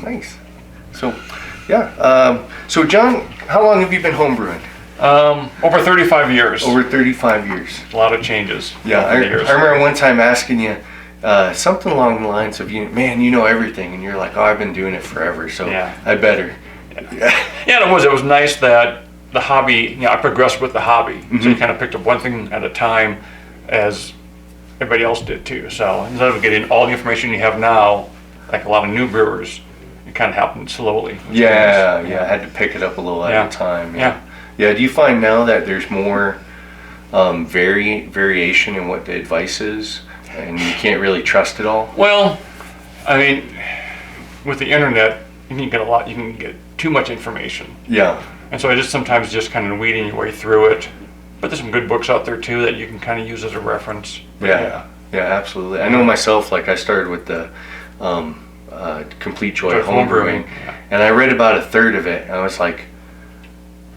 Nice. So, yeah. So, John, how long have you been homebrewing? Over 35 years. Over 35 years. A lot of changes. Yeah, I remember one time asking you something along the lines of, man, you know everything. And you're like, oh, I've been doing it forever, so I better. Yeah, it was nice that the hobby, I progressed with the hobby. So you kind of picked up one thing at a time as everybody else did too. So instead of getting all the information you have now, like a lot of new brewers, it kind of happened slowly. Yeah, I had to pick it up a little at a time. Yeah. Do you find now that there's more variation in what the advice is, and you can't really trust it all? Well, I mean, with the internet, you can get a lot. You can get too much information. Yeah. And so I just sometimes just kind of weeding your way through it. But there's some good books out there too that you can kind of use as a reference. Yeah, absolutely. I know myself. Like I started with the Complete Joy of Homebrewing, and I read about a third of it. And I was like,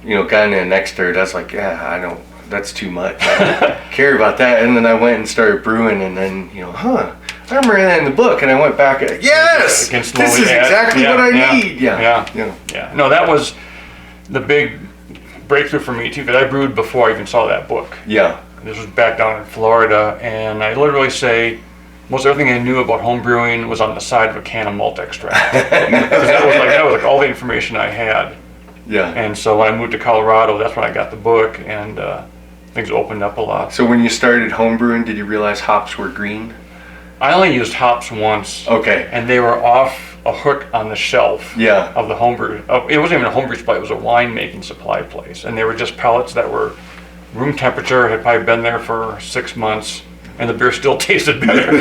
got into the next third. I was like, that's too much. I don't care about that. And then I went and started brewing, and then I remember that in the book, and I went back. Yes, this is exactly what I need. Yeah. No, that was the big breakthrough for me too, because I brewed before I even saw that book. Yeah. This was back down in Florida, and I literally say most everything I knew about home brewing was on the side of a can of malt extract. that was like all the information I had. Yeah. And so when I moved to Colorado, that's when I got the book, and things opened up a lot. So when you started homebrewing, did you realize hops were green? I only used hops once. Okay. And they were off a hook on the shelf of the homebrew. It wasn't even a homebrew supply, it was a winemaking supply place. And they were just pellets that were room temperature, had probably been there for 6 months, and the beer still tasted better.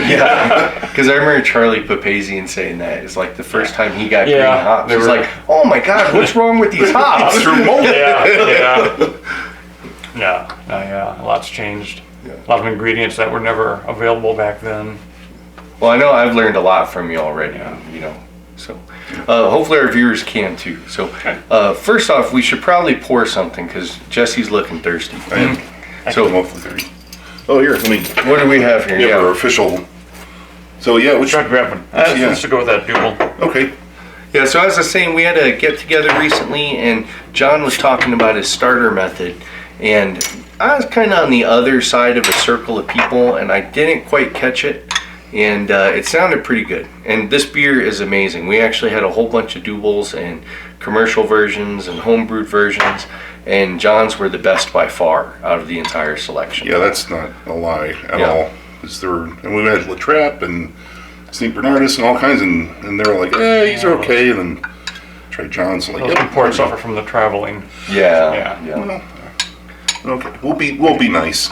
Because I remember Charlie Papazian saying that. It's like the first time he got green hops. He was like, oh my God, what's wrong with these hops? They're moldy. A lot's changed. A lot of ingredients that were never available back then. Well, I know I've learned a lot from you already, so hopefully our viewers can too. So first off, we should probably pour something because Jesse's looking thirsty. So I'm awfully thirsty. Oh, here, what do we have here? Our official. So which try grabbing. Let's go with that Double. Okay. Yeah, so as I was saying, we had a get together recently, and John was talking about his starter method, and I was kind of on the other side of a circle of people, and I didn't quite catch it. And it sounded pretty good. And this beer is amazing. We actually had a whole bunch of doubles and commercial versions and homebrewed versions, and John's were the best by far out of the entire selection. Yeah, that's not a lie at all. And we had La Trappe and St. Bernardus and all kinds, and they were like, these are okay. And then tried John's, like, those imports suffer from the traveling. Yeah. Well, okay, we'll be nice.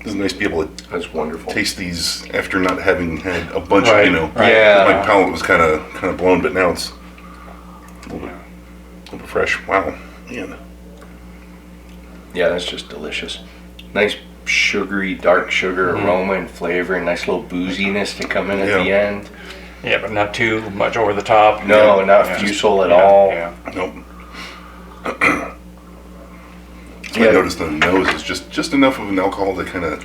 It's nice to be able to That's wonderful. taste these after not having had a bunch Right. of, Yeah. my palate was kind of blown, but now it's a little bit fresh. Wow, man. Yeah, that's just delicious. Nice sugary, dark sugar aroma and flavor, and nice little booziness to come in at the end. Yeah, but not too much over the top. No, not fusel at all. Yeah. Nope. I noticed the nose is just enough of an alcohol to kind of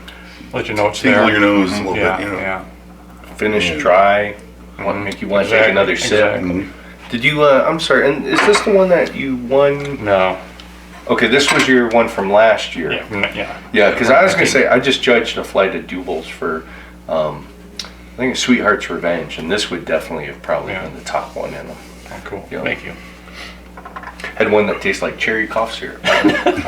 Let you know it's tingle there. your nose a little bit. Yeah. Finish dry. Make you want to take another sip. Mhm. Did you? I'm sorry. And is this the one that you won? No. Okay, this was your one from last year. Yeah. Yeah, because I was gonna say I just judged a flight of doubles for, I think it's Sweetheart's Revenge, and this would definitely have probably been the top one in them. Oh, cool. Yeah. Thank you. Had one that tastes like cherry cough syrup.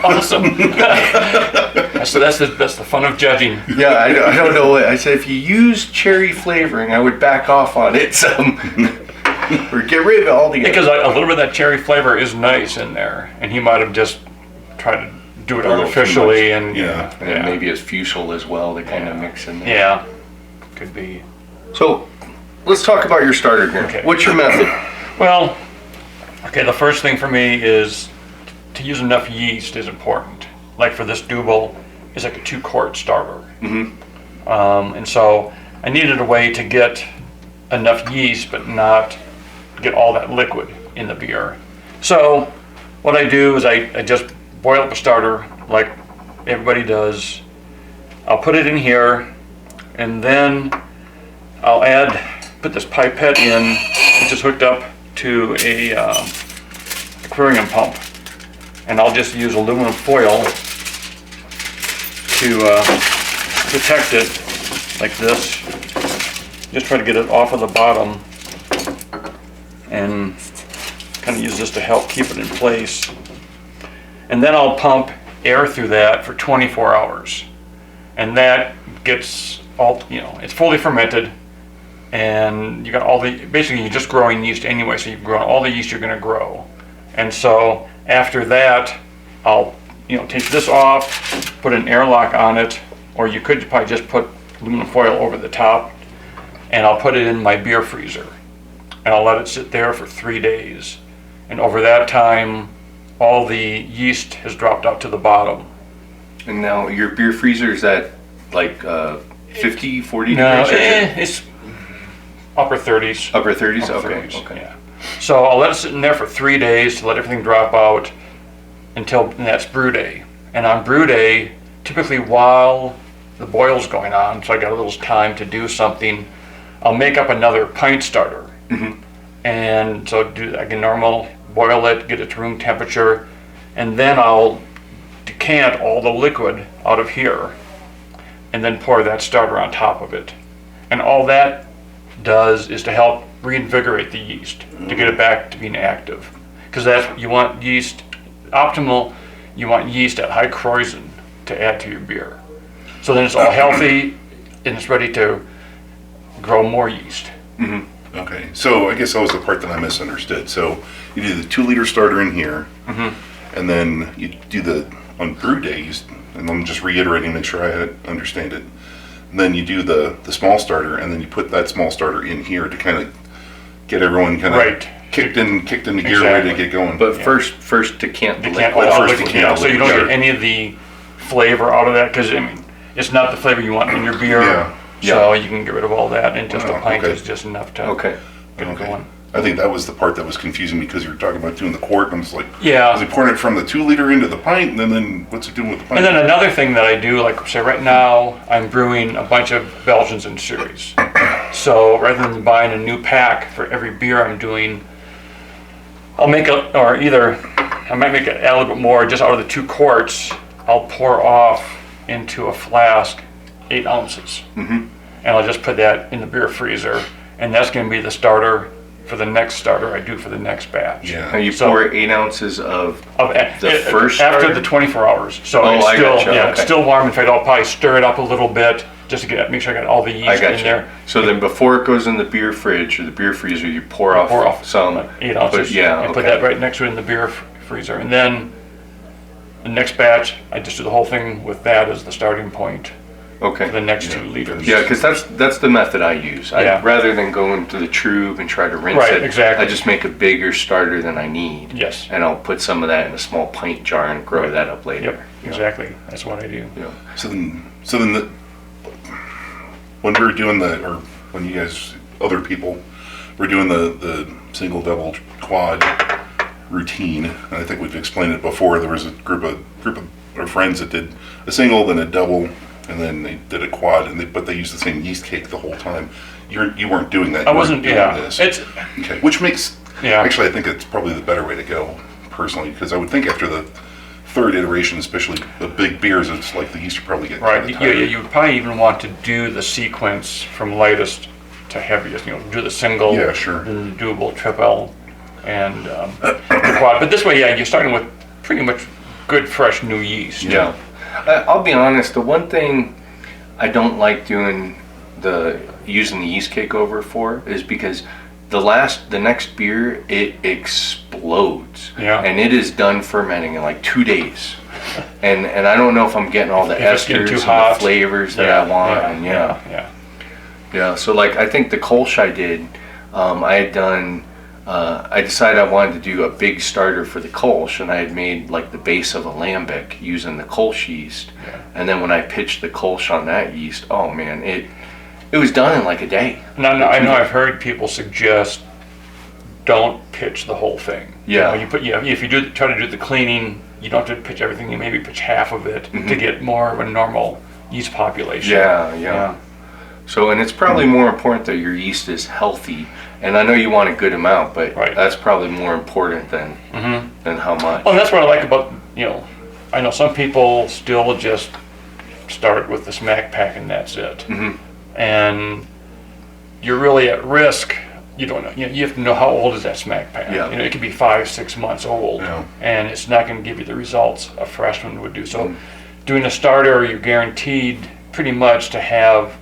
Awesome. that's the fun of judging. Yeah, I don't know what I said. If you use cherry flavoring, I would back off on it some, or get rid of it altogether. Because a little bit of that cherry flavor is nice in there, and he might have just tried to do it artificially, and and maybe it's fusel as well. They kind of mix in there. Yeah, could be. So, let's talk about your starter here. Okay. What's your method? Well, okay, the first thing for me is to use enough yeast is important. Like for this Double, it's like a 2-quart starter. And so I needed a way to get enough yeast, but not get all that liquid in the beer. So what I do is I just boil up a starter like everybody does. I'll put it in here, and then I'll put this pipette in, which is hooked up to a aquarium pump, and I'll just use aluminum foil to protect it like this. Just try to get it off of the bottom, and kind of use this to help keep it in place. And then I'll pump air through that for 24 hours. And that gets all, it's fully fermented, and you got basically you're just growing yeast anyway, so you've grown all the yeast you're gonna grow. And so after that, I'll, take this off, put an airlock on it, or you could probably just put aluminum foil over the top, and I'll put it in my beer freezer. And I'll let it sit there for 3 days. And over that time, all the yeast has dropped out to the bottom. And now your beer freezer, is that like 50, 40 No, degrees? it's upper 30s. Upper 30s? Upper Okay. 30s, Okay. yeah. So I'll let it sit in there for 3 days to let everything drop out until that's brew day. And on brew day, typically while the boil's going on, so I got a little time to do something, I'll make up another pint starter. Mm-hmm. And so do like a normal, boil it, get it to room temperature, and then I'll decant all the liquid out of here and then pour that starter on top of it. And all that does is to help reinvigorate the yeast, to get it back to being active. Because you want yeast, optimal, you want yeast at high Kreuzen to add to your beer. So then it's all healthy and it's ready to grow more yeast. Mm-hmm. Okay, so I guess that was the part that I misunderstood. So you do the 2-liter starter in here, and then you do on brew days, and I'm just reiterating, make sure I understand it. And then you do the small starter, and then you put that small starter in here to kind of get everyone kind of Right. kicked into gear, ready to get going. But first decant the Decant liquid. all the first liquid, decant so you don't liquid. get any of the flavor out of that, because it's not the flavor you want in your beer. Yeah. So you can get rid of all that, and just Oh, a pint okay. is just enough to Okay. get it Okay. going. I think that was the part that was confusing me, because you were talking about doing the quart, and I'm just like, Yeah. is he pouring it from the 2-liter into the pint, and then what's it doing with the pint? And then another thing that I do, like say right now, I'm brewing a bunch of Belgians in series. So rather than buying a new pack for every beer I'm doing, I might make it add a little bit more, just out of the 2 quarts, I'll pour off into a flask 8 ounces. Mm-hmm. And I'll just put that in the beer freezer, and that's gonna be the starter for the next starter I do for the next batch. Yeah. And you So- pour 8 ounces of The first after starter? the 24 hours. So Oh, it's I still gotcha, it's okay. still warm. In fact, I'll probably stir it up a little bit just to make sure I got all the I yeast got in you. there. So then before it goes in the beer fridge or the beer freezer, you pour off some. like 8 ounces. Yeah, and put okay. that right next to it in the beer freezer. And then the next batch, I just do the whole thing with that as the starting point for the Okay. next 2 liters. Yeah, because that's the method I use. Yeah. Rather than go into the tube and try to rinse Right, it, exactly. I just make a bigger starter than I need. Yes. And I'll put some of that in a small pint jar and grow Right. that up later. Yep. Exactly. That's what I do. Yeah. So then when we were doing when you guys, other people, were doing the single, double, quad routine, and I think we've explained it before. There was a group of our friends that did a single, then a double, and then they did a quad, but they used the same yeast cake the whole time. You weren't doing that. I You weren't wasn't. doing Yeah. this. It's Okay, which makes Yeah. actually I think it's probably the better way to go personally, because I would think after the 3rd iteration, especially the big beers, it's like the yeast are probably getting right. kind of Yeah. tired. You would probably even want to do the sequence from lightest to heaviest. Do the single, Yeah, sure. then the doable, triple, and the quad. But this way, yeah, you're starting with pretty much good, fresh, new yeast. Yeah. I'll be honest, the one thing I don't like doing using the yeast cake over for is because the next beer, it explodes. Yeah. And it is done fermenting in like 2 days. And I don't know if I'm getting all the If it's getting esters too and hot. the flavors that I want. And yeah. Yeah, so like I think the Kolsch I did, I had done, I decided I wanted to do a big starter for the Kolsch, and I had made like the base of a lambic using the Kolsch yeast. Yeah. And then when I pitched the Kolsch on that yeast, oh man, it was done in like a day. Now, I know I've heard people suggest don't pitch the whole thing. Yeah. If you try to do the cleaning you don't have to pitch everything. You maybe pitch half of it to get more of a normal yeast population. Yeah. So, and it's probably more important that your yeast is healthy. And I know you want a good amount, but that's probably more important than how much. Well, and that's what I like about, I know some people still just start with the smack pack and that's it. And you're really at risk. You don't know. You have to know how old is that smack pack. Yeah. It could be 5-6 months old, and it's not going to give you the results a freshman would do. So, doing a starter, you're guaranteed pretty much to have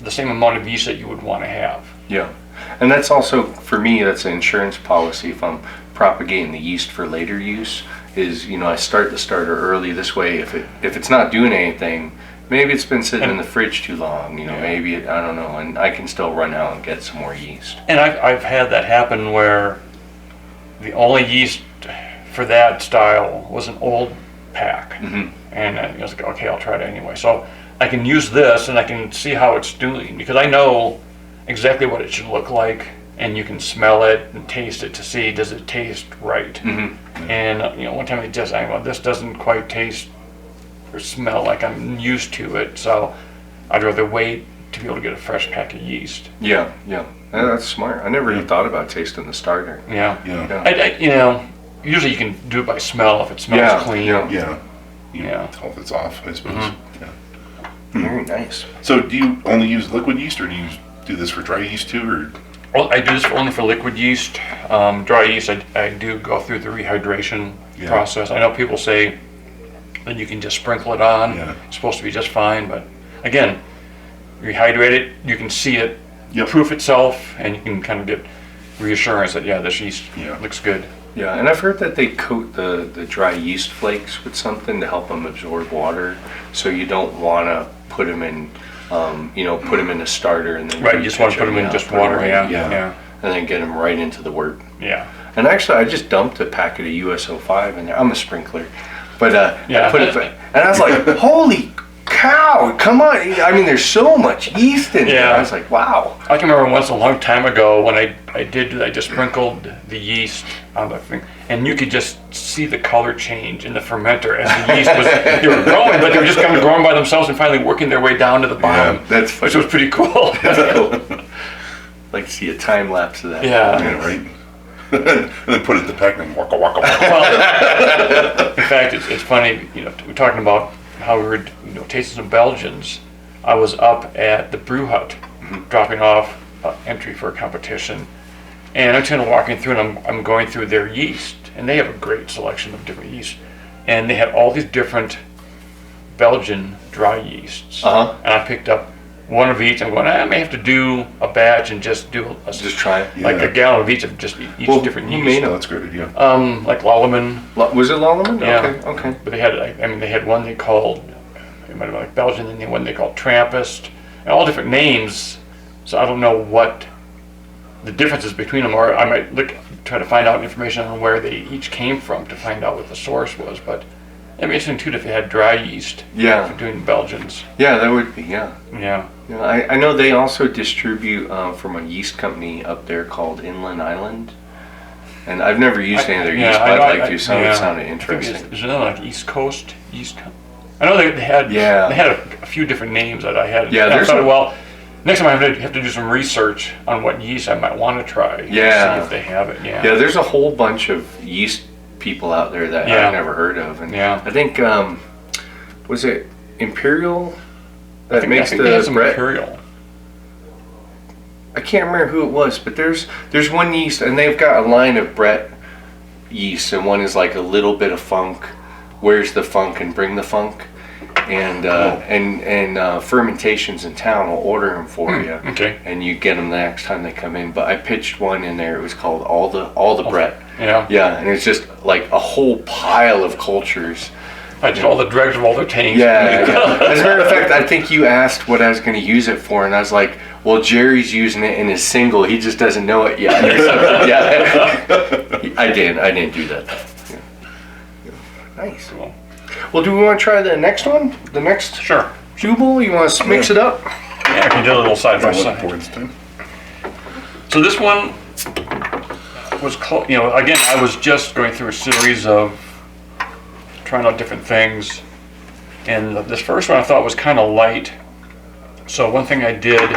the same amount of yeast that you would want to have. Yeah, and that's also, for me, that's an insurance policy if I'm propagating the yeast for later use, is, I start the starter early. This way, if it's not doing anything, maybe it's been sitting in the fridge too long, maybe, I don't know, and I can still run out and get some more yeast. And I've had that happen where the only yeast for that style was an old pack. And I was like, okay, I'll try it anyway. So I can use this and I can see how it's doing, because I know exactly what it should look like, and you can smell it and taste it to see, does it taste right? And one time it just, this doesn't quite taste or smell like I'm used to it, so I'd rather wait to be able to get a fresh pack of yeast. Yeah, that's smart. I never even thought about tasting the starter. Usually you can do it by smell if it smells clean. Tell if it's off, I suppose. Very nice. So do you only use liquid yeast, or do you do this for dry yeast too, or? Well, I do this only for liquid yeast. Dry yeast, I do go through the rehydration process. I know people say that you can just sprinkle it on. It's supposed to be just fine, but again, rehydrate it, you can see it proof itself, and you can kind of get reassurance that this yeast looks good. Yeah, and I've heard that they coat the dry yeast flakes with something to help them absorb water, so you don't want to put them in, put them in a starter and then you just want to put them in just water, and then get them right into the wort. And actually, I just dumped a packet of USO5 in there. I'm a sprinkler, but I put it, and I was like, holy cow, come on. I mean, there's so much yeast in there. I was like, wow. I can remember once a long time ago when I just sprinkled the yeast on the thing, and you could just see the color change in the fermenter as the yeast was, they were growing, but they were just kind of growing by themselves and finally working their way down to the bottom, that's funny. which was pretty cool. Like to see a time lapse of that. Right. And then put it in the pack and waka waka waka. Well, in fact, it's funny, we're talking about how we were tasting some Belgians. I was up at the brew hut dropping off entry for a competition, and I'm kind of walking through and I'm going through their yeast, and they have a great selection of different yeast, and they had all these different Belgian dry yeasts. And I picked up one of each. I'm going, I may have to do a batch and just do just try it. Like a gallon of each of just each different yeast. That's a good idea. Like Lallemand. Was it Lallemand? Yeah. Okay. But they had one they called, it might have been like Belgian, and then one they called Trappist, and all different names. So I don't know what the differences between them are. I might try to find out information on where they each came from to find out what the source was. But it'd be interesting too if they had dry yeast. For doing Belgians. Yeah, that would be. Yeah. I know they also distribute from a yeast company up there called Inland Island, and I've never used any of their yeast, but I'd like to. So it sounded interesting. Is there like East Coast yeast company? I know they had a few different names that I had. Yeah, I thought, next time I have to do some research on what yeast I might want to try. See if they have it. Yeah, there's a whole bunch of yeast people out there that I've never heard of, and I think was it Imperial that makes the Brett? Imperial. I can't remember who it was, but there's one yeast, and they've got a line of Brett yeast, and one is like a little bit of funk. Where's the funk and bring the funk, and fermentations in town will order them for you. Okay. And you get them the next time they come in. But I pitched one in there. It was called all the Brett. Yeah, and it's just like a whole pile of cultures. I did all the dregs of all their tanks. Yeah. As a matter of fact, I think you asked what I was going to use it for, and I was like, well, Jerry's using it in his single. He just doesn't know it yet. I didn't do that. Nice. Well, do we want to try the next one? The next Jubal? You want to mix it up? Yeah, I can do a little side by side. So this one was, again, I was just going through a series of trying out different things. And this first one I thought was kind of light. So one thing I did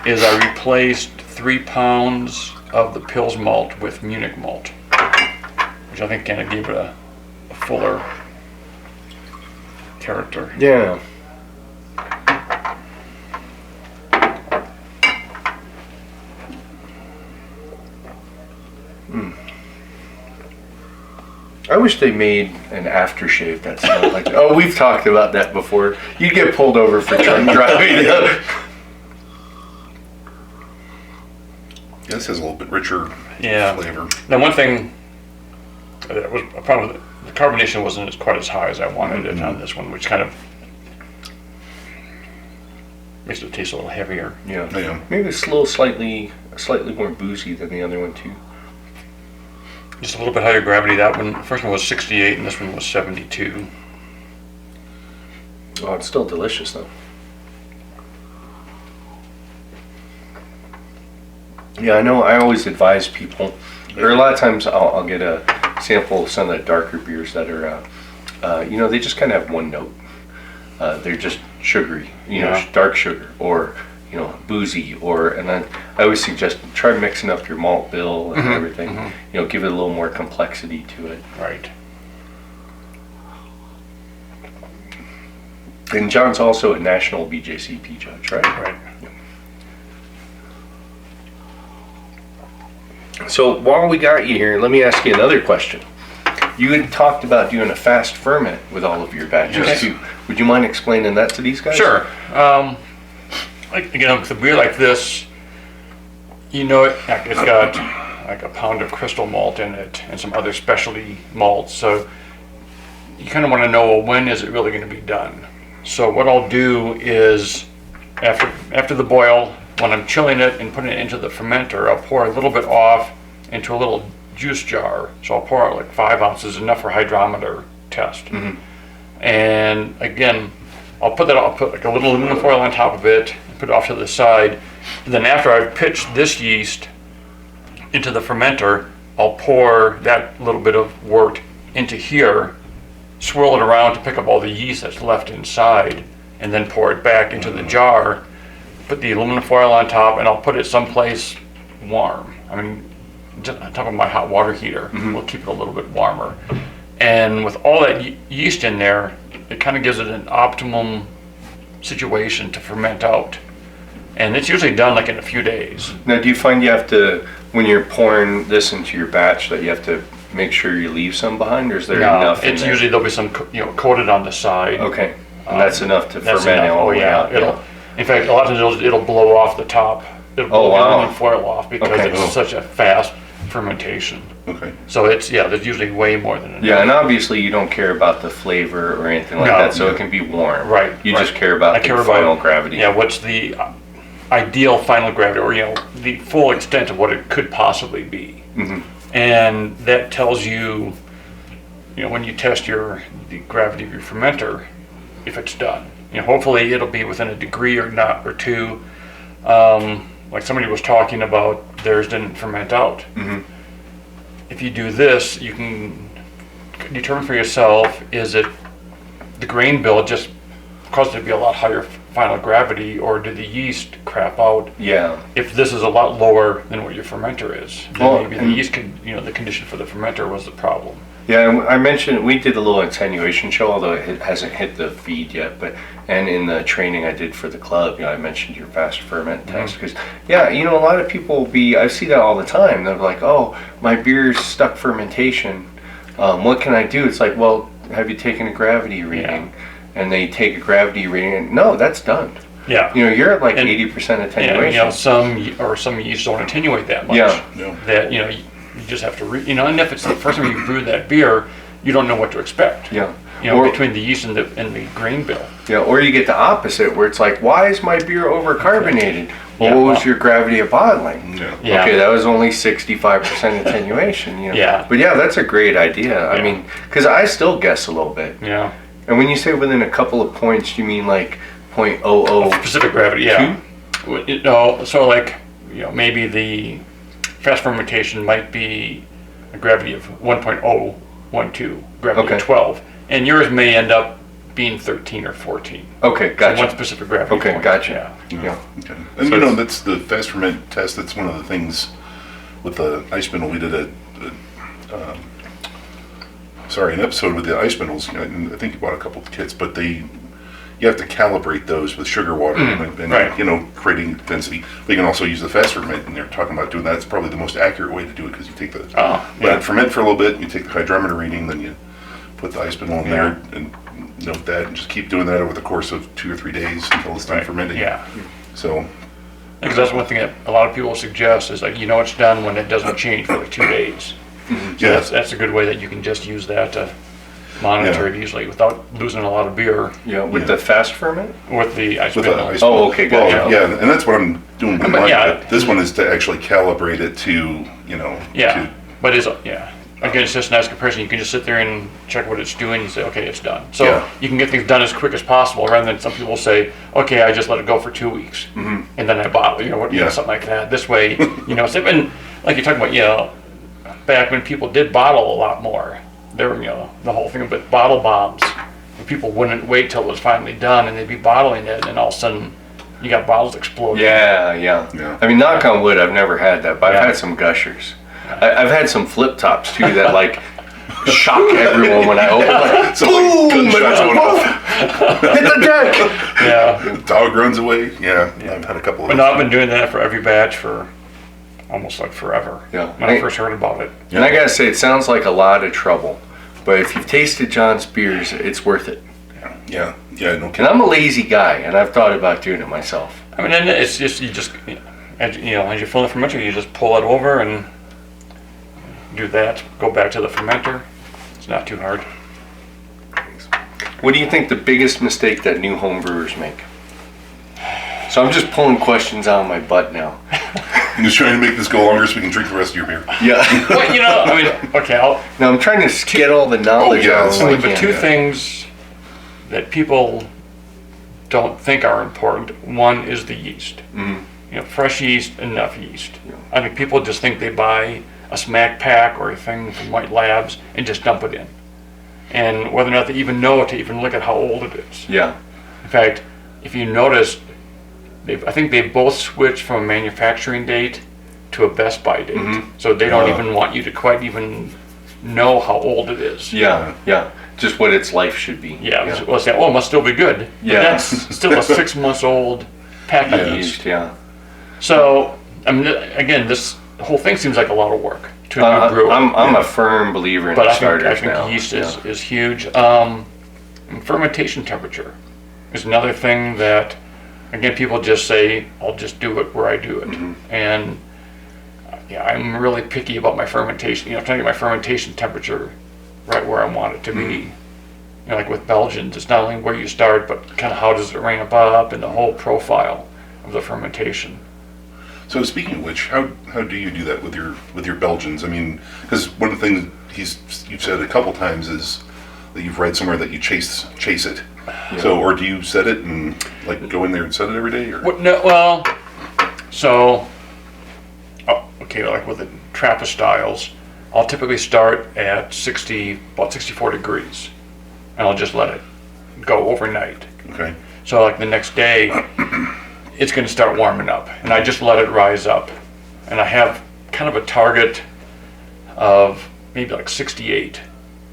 is I replaced 3 pounds of the Pils malt with Munich malt, which I think kind of gave it a fuller character. Yeah. I wish they made an aftershave that smelled like. Oh, we've talked about that before. You get pulled over for drunk driving. This has a little bit richer Yeah. flavor. Now one thing that was a problem with the carbonation wasn't quite as high as I wanted it on this one, which kind of makes it taste a little heavier. Yeah. Yeah. Maybe it's slightly more boozy than the other one too. Just a little bit higher gravity. That one, first one was 68 and this one was 72. Oh, it's still delicious though. Yeah, I know. I always advise people, or a lot of times I'll get a sample of some of the darker beers that are, they just kind of have one note. They're just sugary, Yeah. dark sugar, or boozy, and then I always suggest try mixing up your malt bill and everything. Give it a little more complexity to it. Right. And John's also a national BJCP judge, right? Right. So while we got you here, let me ask you another question. You had talked about doing a fast ferment with all of your batches Yes. too. Would you mind explaining that to these guys? Sure. With a beer like this, it's got like a pound of crystal malt in it and some other specialty malts. So you kind of want to know, well, when is it really going to be done? So what I'll do is after the boil, when I'm chilling it and putting it into the fermenter, I'll pour a little bit off into a little juice jar. So I'll pour out like 5 ounces, enough for hydrometer test. And again, I'll put like a little aluminum foil on top of it, put it off to the side. And then after I've pitched this yeast into the fermenter, I'll pour that little bit of wort into here, swirl it around to pick up all the yeast that's left inside, and then pour it back into the jar, put the aluminum foil on top, and I'll put it someplace warm. I mean, just on top of my hot water heater. We'll keep it a little bit warmer. And with all that yeast in there, it kind of gives it an optimum situation to ferment out. And it's usually done like in a few days. Now, do you find you have to, when you're pouring this into your batch, that you have to make sure you leave some behind, or is there enough in it's there? usually there'll be some coated on the side. Okay, and that's enough to That's ferment it enough. all Oh the way yeah, out. in fact, a lot of times it'll blow off the top. It'll blow the wow. aluminum foil off because Okay. it's such a fast fermentation. Okay. So there's usually way more than enough. Yeah, and obviously you don't care about the flavor or anything like No. that, so it can be warm. Right. You right. just care about I the care final about, gravity. Yeah, what's the ideal final gravity, or the full extent of what it could possibly be. And that tells you, when you test the gravity of your fermenter, if it's done. Hopefully it'll be within a degree or not or two. Like somebody was talking about, theirs didn't ferment out. If you do this, you can determine for yourself, is it the grain bill just caused it to be a lot higher final gravity, or did the yeast crap out? Yeah. If this is a lot lower than what your fermenter is, then Well, maybe the yeast the condition for the fermenter was the problem. Yeah, and I mentioned we did a little attenuation show, although it hasn't hit the feed yet. And in the training I did for the club, I mentioned your fast ferment test because, a lot of people I see that all the time. They're like, "Oh, my beer's stuck fermentation. What can I do?" It's like, well, have you taken a gravity reading? And they take a gravity reading, and no, that's done. Yeah. You're at like 80% attenuation. And, some yeast don't attenuate that much. Yeah. That you just have to and if it's the first time you brew that beer, you don't know what to expect. Yeah. Between the yeast and the grain bill. Yeah, or you get the opposite where it's like, why is my beer overcarbonated? Well, Yeah, what was your gravity of bottling? Yeah. Okay, that was only 65% attenuation. Yeah. But yeah, that's a great idea. I mean, because I still guess a little bit. Yeah. And when you say within a couple of points, you mean like 0.00? Specific gravity, yeah. So like, maybe the fast fermentation might be a gravity of 1.012, gravity Okay. of 12. And yours may end up being 13 or 14. Okay, So gotcha. one specific gravity Okay, point. gotcha. Yeah. Yeah. Okay. And So you know, it's- that's the fast ferment test. That's one of the things with the ice spindle. We did an episode with the ice spindles. And I think you bought a couple of kits, but you have to calibrate those with sugar water and right. you know, creating density. But you can also use the fast ferment, and they're talking about doing that. It's probably the most accurate way to do it because you take the let it ferment for a little bit. You take the hydrometer reading, then you put the ice spindle in there and note that, and just keep doing that over the course of 2 or 3 days until it's done fermenting. Yeah. So. Because that's one thing that a lot of people suggest is like, it's done when it doesn't change for like 2 days. So Yeah. that's a good way that you can just use that to monitor it easily without losing a lot of beer Yeah, with the fast ferment? with the ice With the spindle. ice Oh, spindle. okay, Well, gotcha. yeah, and that's what I'm doing with mine. yeah. But this one is to actually calibrate it to, Yeah, to, but again, it's just a nice comparison. You can just sit there and check what it's doing and say, okay, it's done. So Yeah. you can get things done as quick as possible rather than some people say, okay, I just let it go for 2 weeks and then I bottle, something like that. This way, and like you're talking about, back when people did bottle a lot more, there were, the whole thing about bottle bombs. People wouldn't wait till it was finally done and they'd be bottling it, and all of a sudden you got bottles exploding. Yeah. I mean, knock on wood, I've never had that, but I've had some gushers. I've had some flip tops too that like shock everyone when I open. Like, so like boom! gunshots going off, Hit the deck! Yeah. dog runs away. Yeah, I've had a couple of But those. no, I've been doing that for every batch for almost like forever. Yeah. When I first heard about it. And I gotta say, it sounds like a lot of trouble, but if you've tasted John's beers, it's worth it. Yeah, no And kidding. I'm a lazy guy, and I've thought about doing it myself. I mean, and it's just, as you fill the fermenter, you just pull it over and do that. Go back to the fermenter. It's not too hard. What do you think the biggest mistake that new homebrewers make? So I'm just pulling questions out of my butt now. I'm just trying to make this go longer so we can drink the rest of your beer. Yeah. Well, okay, Now I'm trying to get all the knowledge yeah, out of so my but can. two things that people don't think are important. One is the yeast. Fresh yeast, enough yeast. I think people just think they buy a smack pack or a thing from White Labs and just dump it in. And whether or not they even know to even look at how old it is. Yeah. In fact, if you notice, I think they both switched from a manufacturing date to a best by date. So they don't even want you to quite even know how old it is. Yeah. Just what its life should be. Yeah. Well, say, it must still be good. But Yeah. that's still a 6 months old package. Yeast, yeah. So, I mean, again, this whole thing seems like a lot of work to a new brewer. I'm a firm believer in But the I starters think now. yeast is huge. And fermentation temperature is another thing that, again, people just say, I'll just do it where I do it. And I'm really picky about my fermentation. I'm trying to get my fermentation temperature right where I want it to be. Like with Belgians, it's not only where you start, but kind of how does it ramp up and the whole profile of the fermentation. So speaking of which, how do you do that with your Belgians? I mean, because one of the things you've said a couple times is that you've read somewhere that you chase it. Yeah. So, or do you set it and like go in there and set it every day? Or? Like with the Trappist styles, I'll typically start at about 64 degrees, and I'll just let it go overnight. Okay. So like the next day, it's going to start warming up, and I just let it rise up. And I have kind of a target of maybe like 68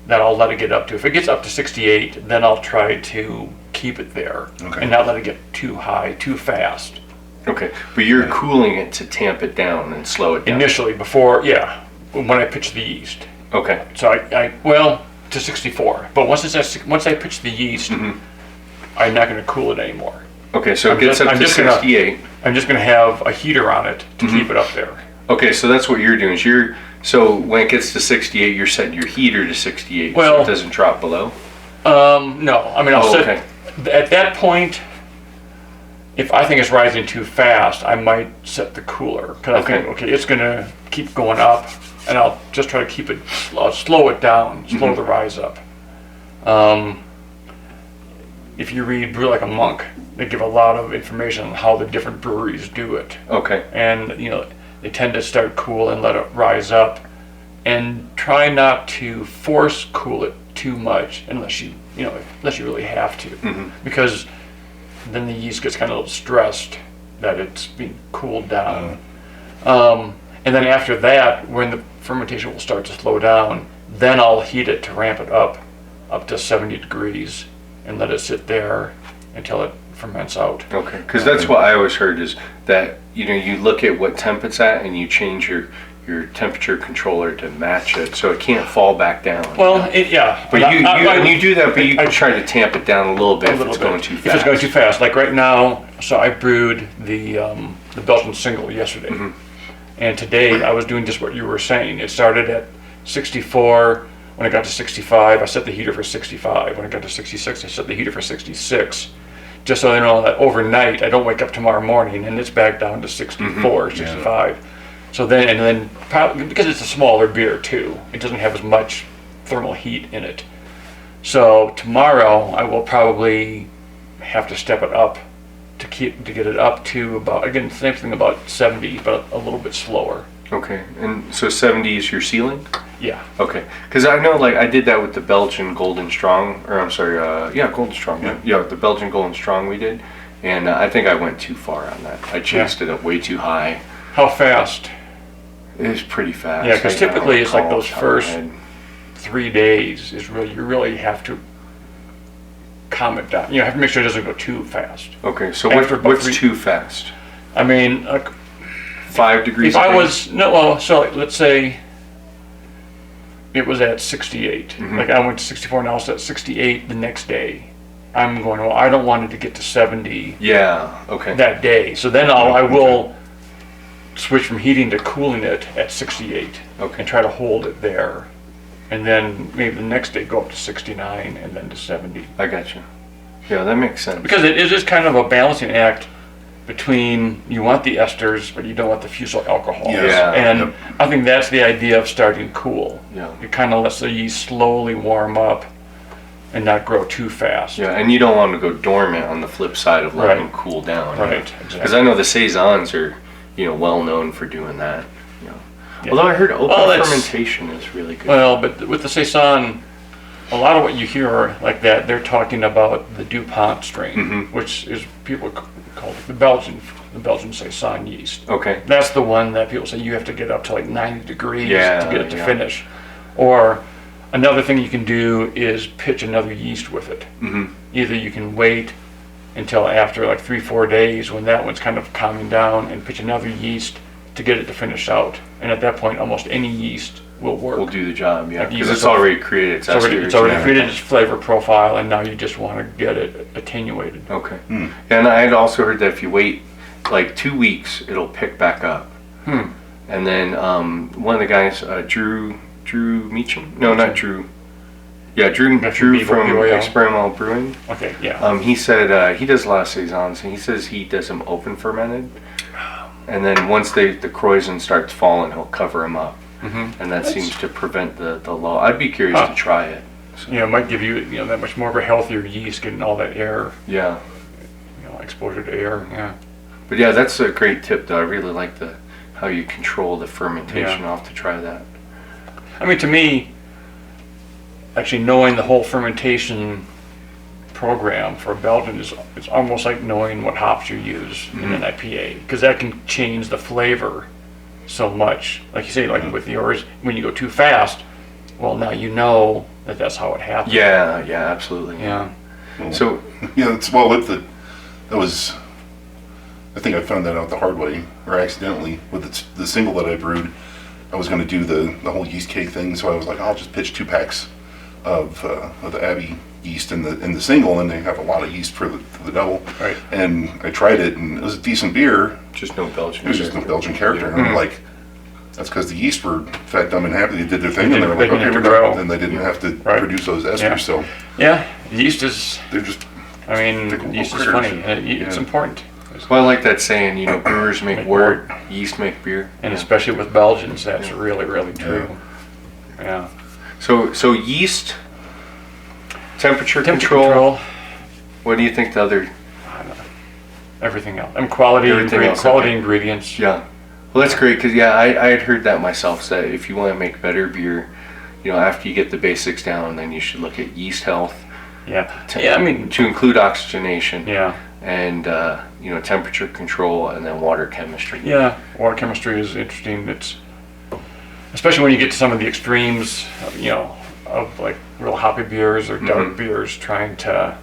that I'll let it get up to. If it gets up to 68, then I'll try to keep it there and not let it get too high, too fast. Okay, but you're cooling it to tamp it down and slow it down. Initially, when I pitch the yeast. Okay. So to 64. But once I pitch the yeast, I'm not going to cool it anymore. Okay, so it gets up to 68. I'm just going to have a heater on it to keep it up there. Okay, so that's what you're doing. So when it gets to 68, you're setting your heater to 68 Well, so it doesn't drop below? No. I mean, I'll set at that point. If I think it's rising too fast, I might set the cooler because I think it's going to keep going up, and I'll just try to keep it slow it down, slow the rise up. If you read Brew Like a Monk, they give a lot of information on how the different breweries do it. Okay. And they tend to start cool and let it rise up, and try not to force cool it too much unless you really have to, Mm-hmm. because then the yeast gets kind of stressed that it's being cooled down. And then after that, when the fermentation will start to slow down, then I'll heat it to ramp it up to 70 degrees and let it sit there until it ferments out. Okay, because that's what I always heard is that, you look at what temp it's at and you change your temperature controller to match it so it can't fall back down. Well, But you do that, but you try to tamp it down a little bit if it's going too fast. If it's going too fast, like right now, so I brewed the Belgian single yesterday. Mm-hmm. And today I was doing just what you were saying. It started at 64. When I got to 65, I set the heater for 65. When I got to 66, I set the heater for 66. Just so I know that overnight I don't wake up tomorrow morning and it's back down to 64, 65. So then probably, because it's a smaller beer too, it doesn't have as much thermal heat in it. So tomorrow I will probably have to step it up to get it up to about, again, same thing, about 70, but a little bit slower. Okay, and so 70 is your ceiling? Yeah. Okay, because I know, like, I did that with the Belgian Golden Strong, or I'm sorry, Golden Strong. Yeah, the Belgian Golden Strong we did, and I think I went too far on that. I chased it up way too high. How fast? It was pretty fast. Yeah, because typically it's like those first head. 3 days is really, you really have to calm it down. You have to make sure it doesn't go too fast. Okay, so After about what's 3 too fast? I mean, 5 degrees. if I was, no, well, so let's say it was at 68. Mm-hmm. Like I went to 64 and I was at 68 the next day. I'm going, well, I don't want it to get to 70 Yeah. Okay. that day. So then I will switch from heating to cooling it at 68 Okay. and try to hold it there. And then maybe the next day go up to 69 and then to 70. I got you. Yeah, that makes sense. Because it is just kind of a balancing act between you want the esters, but you don't want the fusel alcohols. Yes. Yeah. And I think that's the idea of starting cool. Yeah. It kind of lets the yeast slowly warm up and not grow too fast. Yeah, and you don't want to go dormant on the flip side of letting Right. them cool down. Right, Because exactly. I know the saisons are, well known for doing that. Yeah. Although I heard open Well, that's- fermentation is really good. Well, but with the saison, a lot of what you hear like that, they're talking about the DuPont strain, Mhm. which is people call it the Belgian saison yeast. Okay. That's the one that people say you have to get up to like 90 degrees Yeah, to get it to yeah. finish. Or another thing you can do is pitch another yeast with it. Mm-hmm. Either you can wait until after like 3-4 days when that one's kind of calming down and pitch another yeast to get it to finish out. And at that point, almost any yeast will work. We'll do the job, yeah. Like you Because it's said, already created its It's already esters. created its flavor profile, and now you just want to get it attenuated. Okay. And I had also heard that if you wait like 2 weeks, it'll pick back up. And then one of the guys, Drew Meacham? No, not Drew. Yeah, Drew from BYO. Experimental Brewing. Okay, yeah. He said he does a lot of saisons, and he says he does them open fermented. And then once the krausen starts falling, he'll cover them up. And that seems to prevent the lull. I'd be curious to try it. So, It might give you that much more of a healthier yeast, getting all that air, yeah. exposure to air. Yeah. But yeah, that's a great tip, though. I really like how you control the fermentation. Yeah. I'll have to try that. I mean, to me, actually knowing the whole fermentation program for a Belgian is it's almost like knowing what hops you use in an IPA, because that can change the flavor so much. Like you say, like with yours, when you go too fast, well, now you know that's how it happens. Yeah, absolutely. Yeah. So, that was, I think I found that out the hard way, or accidentally, with the single that I brewed. I was going to do the whole yeast cake thing, so I was like, I'll just pitch 2 packs of the Abbey yeast in the single, and they have a lot of yeast for the double. Right. And I tried it, and it was a decent beer. just no Belgian. It was just no Belgian character. Yeah. And I'm like, that's because the yeast were fat, dumb, and happy. They did their thing, and they were They like, didn't okay, have we're to done. grow. And they didn't have to Right. produce those esters, Yeah. so Yeah, yeast is, they're just I mean, Fickle yeast is critters. funny. It's Yeah. important. Well, I like that saying, brewers make Make wort, yeast make beer. And especially with Belgians, that's really, really true. Yeah. So yeast, temperature Temperature control. What do you think the other? Everything else. And quality, Everything else, quality okay. ingredients. Yeah. Well, that's great because I had heard that myself. That if you want to make better beer, after you get the basics down, then you should look at yeast health. Yeah. Yeah, I mean, to include oxygenation. yeah. And temperature control, and then water chemistry. Yeah, water chemistry is interesting. It's especially when you get to some of the extremes, of like real hoppy beers or dark beers, trying to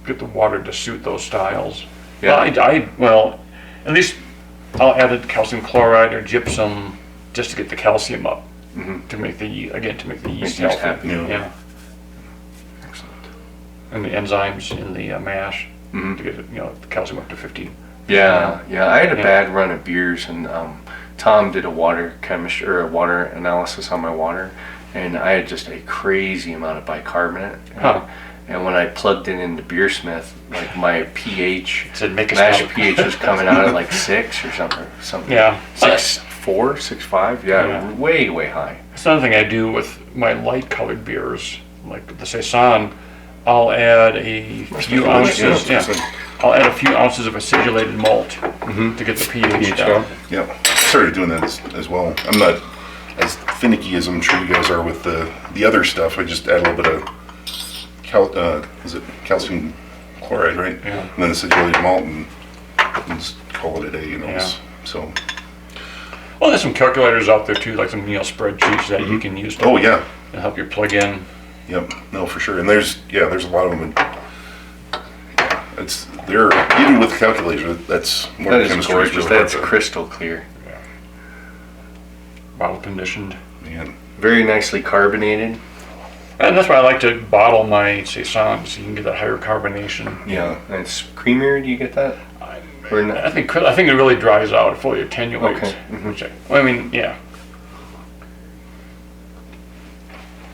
get the water to suit those styles. Yeah. Well, at least I'll add calcium chloride or gypsum just to get the calcium up to make the yeast healthy. happy. Yeah. Excellent. And the enzymes in the mash to get the calcium up to 50. Yeah. I had a bad run of beers, and Tom did a water chemistry or a water analysis on my water, and I had just a crazy amount of bicarbonate. And when I plugged it into Beersmith, like my pH, Said make a mash stop. pH was coming out at like 6 or something. Yeah. 6.4, 6.5. Yeah, way high. That's another thing I do with my light colored beers, like the Saison. I'll add a few ounces. Yeah. I'll add a few ounces of acidulated malt to get the pH down. Yeah, I started doing that as well. I'm not as finicky as I'm sure you guys are with the other stuff. I just add a little bit of calcium chloride, right? Yeah. And then acidulated malt, and just call it a day, Yeah. So. Well, there's some calculators out there too, like some spreadsheets that you can use to Oh yeah. help you plug in. Yep. No, for sure. And there's a lot of them. They're even with calculators. That's more That is chemistry. gorgeous. Really That's hard to- crystal clear. Bottle conditioned. Man. Very nicely carbonated. And that's why I like to bottle my Saison, so you can get that higher carbonation. Yeah, and it's creamier. Do you get that? Or not? I think it really dries out, fully attenuates. Okay. Which yeah.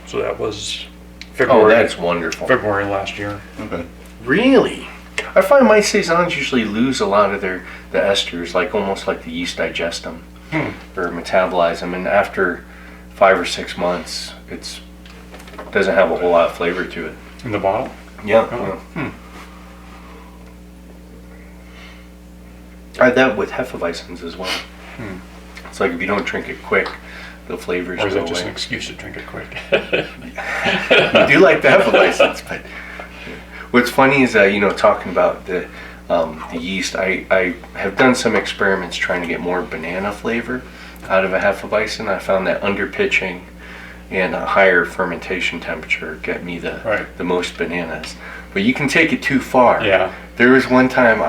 So that was February. Oh, that's wonderful. February last year. Okay. Really? I find my Saisons usually lose a lot of the esters, like almost like the yeast digest them or metabolize them, and after 5 or 6 months, it doesn't have a whole lot of flavor to it. In the bottle? Yeah. Oh. I had that with Hefeweizens as well. It's like if you don't drink it quick, the flavors Or is go that just an away. excuse to drink it quick? I do like the Hefeweizens, but what's funny is that, talking about the yeast, I have done some experiments trying to get more banana flavor out of a Hefeweizen. I found that underpitching and a higher fermentation temperature get me the most bananas. But you can take it too far. Yeah. There was one time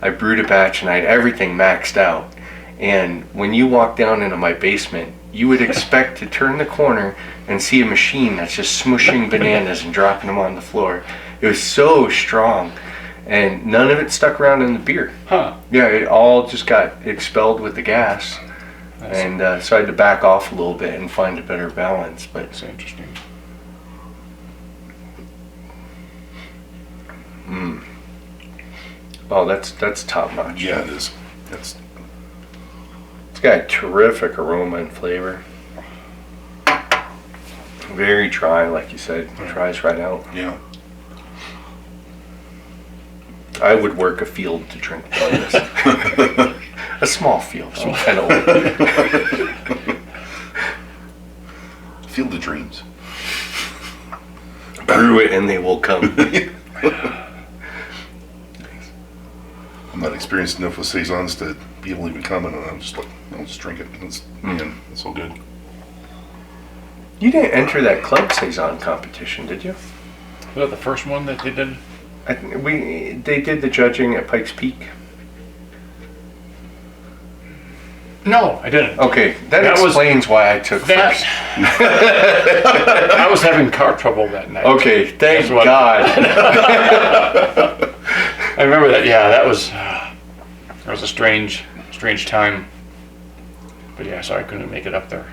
I brewed a batch and I had everything maxed out. And when you walk down into my basement, you would expect to turn the corner and see a machine that's just smushing bananas and dropping them on the floor. It was so strong, and none of it stuck around in the beer. Huh. Yeah, it all just got expelled with the gas, and so I had to back off a little bit and find a better balance. But That's interesting. oh, that's top notch. Yeah, it is. It's It's got a terrific aroma and flavor. Very dry, like you said. Dries right out. yeah. I would work a field to drink this. A small field. I'm kind of old. Field of dreams. Brew it and they will come. I'm not experienced enough with saisons to be able to even comment on it. I'm just like, I'll just drink it. It's so good. You didn't enter that club saison competition, did you? Was that the first one that they did? They did the judging at Pikes Peak. No, I didn't. Okay, that That was- explains why I took That first. I was having car trouble that night. Okay, thank That's what- God. I remember that. Yeah, that was a strange time. But yeah, sorry I couldn't make it up there.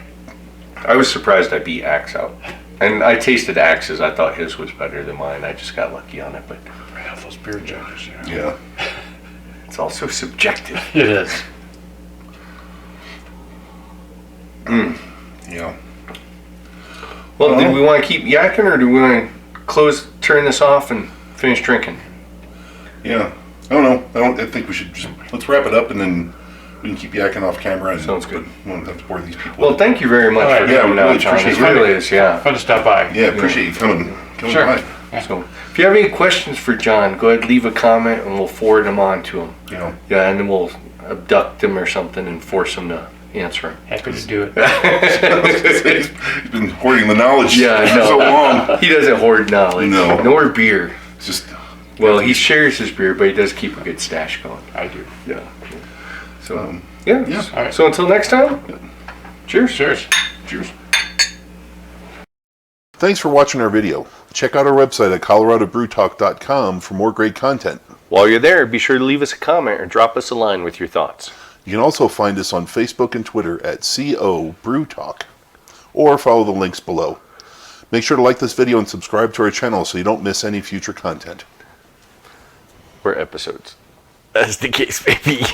I was surprised I beat Axe out. And I tasted Axe's. I thought his was better than mine. I just got lucky on it, but Yeah, those beer judges. Yeah. it's also subjective. It is. Yeah. Well, do we want to keep yakking or do we want to turn this off and finish drinking? Yeah. I don't know. I think we should just, let's wrap it up and then We can keep yakking off camera. And Sounds good. We won't have to bore these people. Well, thank you very much All right. for Yeah, coming we out, really John. appreciate It it. really is, yeah. Fun to stop by. yeah, appreciate you coming Sure. by. So, if you have any questions for John, go ahead, leave a comment, and we'll forward them on to him. You know, Yeah, and then we'll abduct him or something and force him to answer him. Happy to do it. he's been hoarding the knowledge Yeah, for no. so long. He doesn't hoard knowledge. No. Nor beer. It's just Well, he shares his beer, but he does keep a good stash going. I do. Yeah. So, yeah. yeah. All right. So until next time, cheers. Cheers. Cheers. Thanks for watching our video. Check out our website at coloradobrewtalk.com for more great content. While you're there, be sure to leave us a comment or drop us a line with your thoughts. You can also find us on Facebook and Twitter at CO Brew Talk, or follow the links below. Make sure to like this video and subscribe to our channel so you don't miss any future content. Or episodes. As the case may be.